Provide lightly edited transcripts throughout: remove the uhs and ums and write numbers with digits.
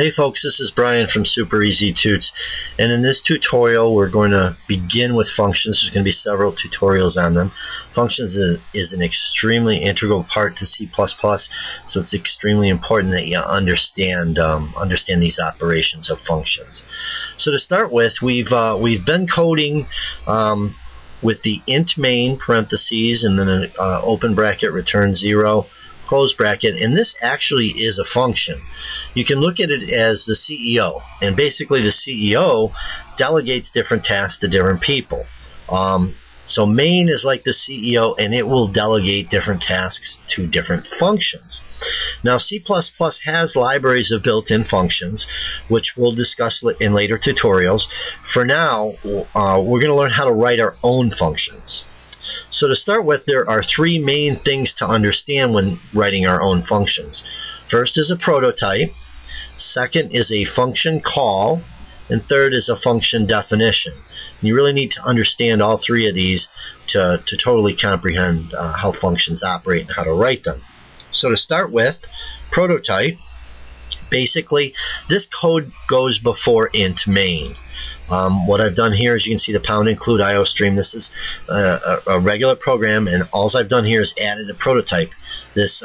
Hey folks, this is Brian from Super Easy Tuts, and in this tutorial we're going to begin with functions. There's going to be several tutorials on them. Functions is an extremely integral part to C++, so it's extremely important that you understand these operations of functions. So to start with, we've been coding with the int main parentheses and then an open bracket return 0 close bracket, and this actually is a function. You can look at it as the CEO, and basically the CEO delegates different tasks to different people. So main is like the CEO, and it will delegate different tasks to different functions. Now C++ has libraries of built-in functions, which we'll discuss in later tutorials. For now, we're going to learn how to write our own functions. So to start with, there are three main things to understand when writing our own functions. First is a prototype, second is a function call, and third is a function definition. And you really need to understand all three of these to totally comprehend how functions operate and how to write them. So to start with, prototype, basically this code goes before int main. What I've done here is you can see the pound include IOStream. This is a regular program, and all I've done here is added a prototype, this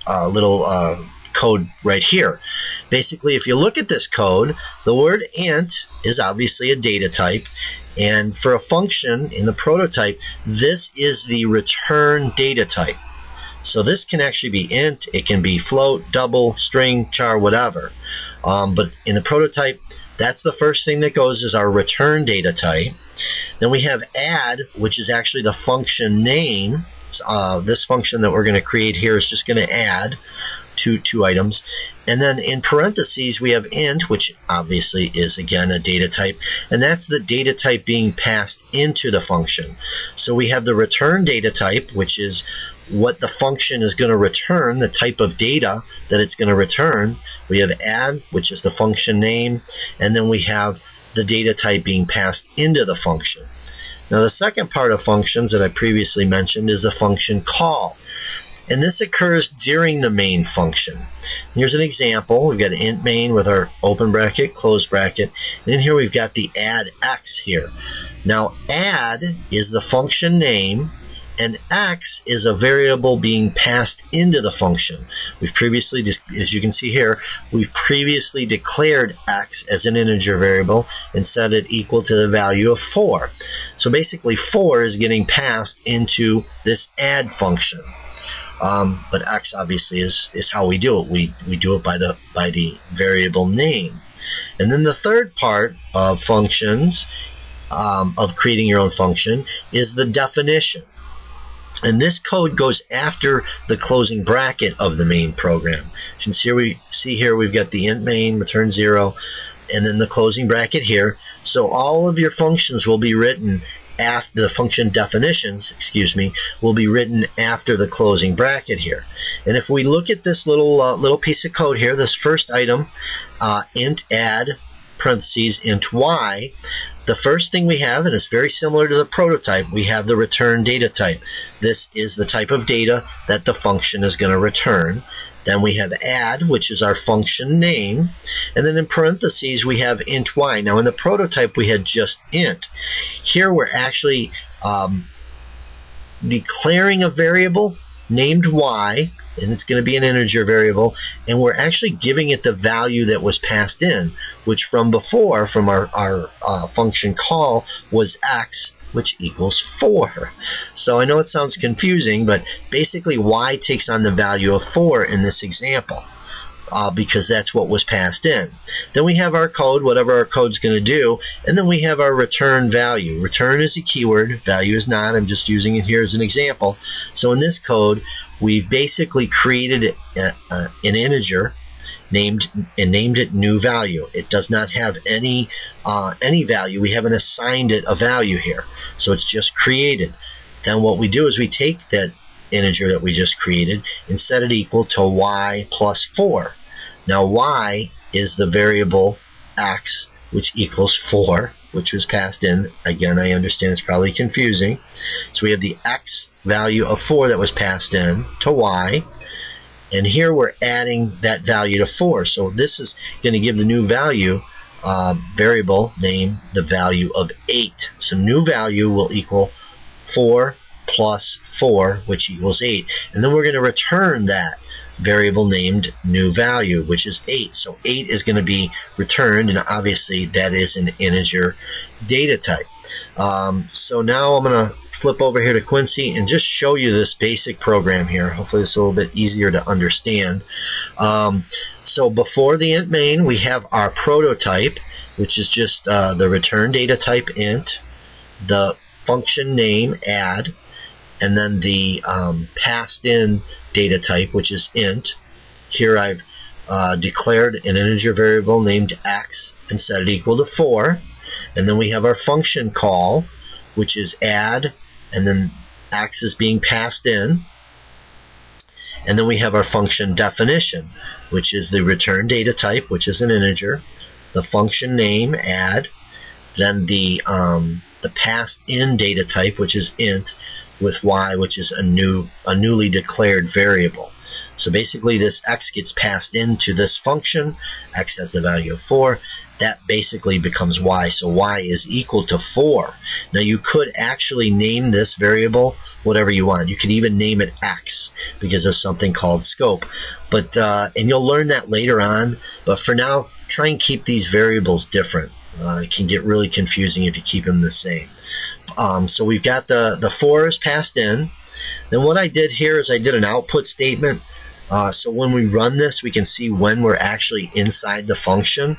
little code right here. Basically, if you look at this code, the word int is obviously a data type, and for a function in the prototype, this is the return data type. So this can actually be int, it can be float, double, string, char, whatever. But in the prototype, that's the first thing that goes, is our return data type. Then we have add, which is actually the function name. This function that we're going to create here is just going to add two items. And then in parentheses we have int, which obviously is again a data type, and that's the data type being passed into the function. So we have the return data type, which is what the function is going to return, the type of data that it's going to return. We have add, which is the function name, and then we have the data type being passed into the function. Now the second part of functions that I previously mentioned is the function call, and this occurs during the main function. Here's an example. We've got int main with our open bracket, close bracket, and in here we've got the add x here. Now add is the function name, and x is a variable being passed into the function. We've previously, as you can see here, we've previously declared x as an integer variable and set it equal to the value of 4. So basically 4 is getting passed into this add function. But x obviously is how we do it. We do it by the variable name. And then the third part of functions, of creating your own function, is the definition. And this code goes after the closing bracket of the main program. You can see here we've got the int main return 0 and then the closing bracket here. So all of your functions will be written after the function definitions, will be written after the closing bracket here. And if we look at this little piece of code here, this first item, int add parentheses int y, the first thing we have, and it's very similar to the prototype, we have the return data type. This is the type of data that the function is going to return. Then we have add, which is our function name, and then in parentheses we have int y. Now in the prototype we had just int. Here we're actually declaring a variable named y, and it's going to be an integer variable, and we're actually giving it the value that was passed in, which from before, from our function call, was x, which equals 4. So I know it sounds confusing, but basically y takes on the value of 4 in this example, because that's what was passed in. Then we have our code, whatever our code's going to do, and then we have our return value. Return is a keyword, value is not. I'm just using it here as an example. So in this code, we've basically created an integer, named it new value. It does not have any value. We haven't assigned it a value here, so it's just created. Then what we do is we take that integer that we just created and set it equal to y plus 4. Now y is the variable x, which equals 4, which was passed in. Again, I understand it's probably confusing. So we have the x value of 4 that was passed in to y, And here we're adding that value to 4. So this is going to give the new value variable name the value of 8. So new value will equal 4 plus 4, which equals 8. And then we're going to return that variable named new value, which is 8. So 8 is going to be returned, and obviously that is an integer data type. So now I'm going to flip over here to Quincy and just show you this basic program here. Hopefully it's a little bit easier to understand. So before the int main, we have our prototype, which is just the return data type int, the function name add, and then the passed in data type, which is int. Here I've declared an integer variable named x and set it equal to 4. And then we have our function call, which is add, and then x is being passed in. And then we have our function definition, which is the return data type, which is an integer, the function name add, then the passed in data type, which is int, with y, which is a newly declared variable. So basically this x gets passed into this function. X has the value of 4. That basically becomes y. So y is equal to 4. Now you could actually name this variable whatever you want. You could even name it x because of something called scope. But and you'll learn that later on. But for now, try and keep these variables different. It can get really confusing if you keep them the same. So we've got the 4 is passed in. Then what I did here is I did an output statement. So when we run this, we can see when we're actually inside the function.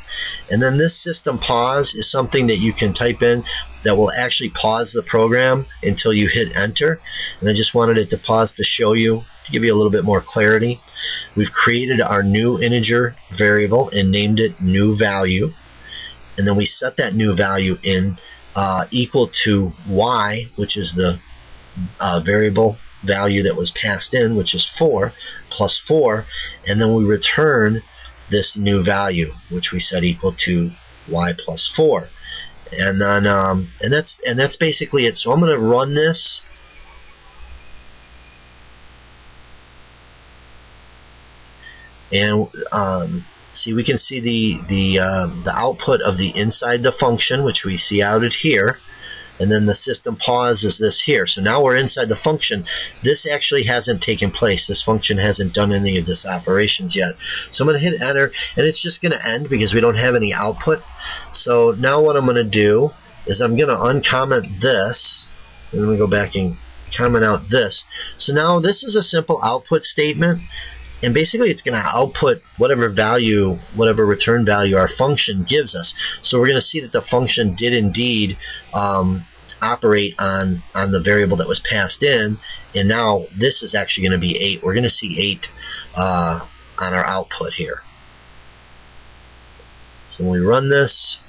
And then this system pause is something that you can type in that will actually pause the program until you hit enter. And I just wanted it to pause to show you, to give you a little bit more clarity. We've created our new integer variable and named it new value. And then we set that new value in equal to y, which is the variable value that was passed in, which is 4 plus 4, and then we return this new value, which we set equal to y plus 4. And then and that's basically it. So I'm going to run this. And see, we can see the output of the inside the function, which we see outed here, and then the system pause is this here. So now we're inside the function. This actually hasn't taken place. This function hasn't done any of this operations yet. So I'm going to hit enter, and it's just going to end because we don't have any output. So now what I'm going to do is I'm going to uncomment this, and then we go back and comment out this. So now this is a simple output statement. And basically it's going to output whatever value, whatever return value our function gives us. So we're going to see that the function did indeed operate on the variable that was passed in. And now this is actually going to be 8. We're going to see 8 on our output here. So when we run this,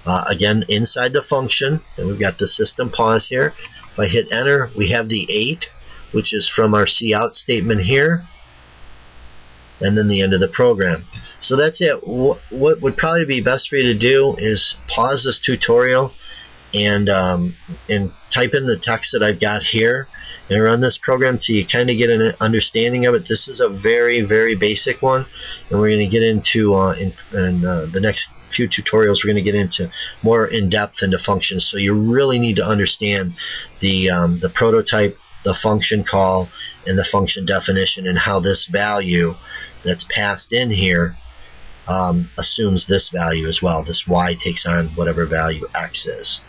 again inside the function, and we've got the system pause here. If I hit enter, we have the 8. Which is from our cout statement here, and then the end of the program. So that's it. What would probably be best for you to do is pause this tutorial and type in the text that I've got here and run this program so you kind of get an understanding of it. This is a very, very basic one, and we're going to get into in the next few tutorials, we're going to get into more in depth into functions. So you really need to understand the prototype, the function call, and the function definition, and how this value that's passed in here assumes this value as well. This y takes on whatever value x is.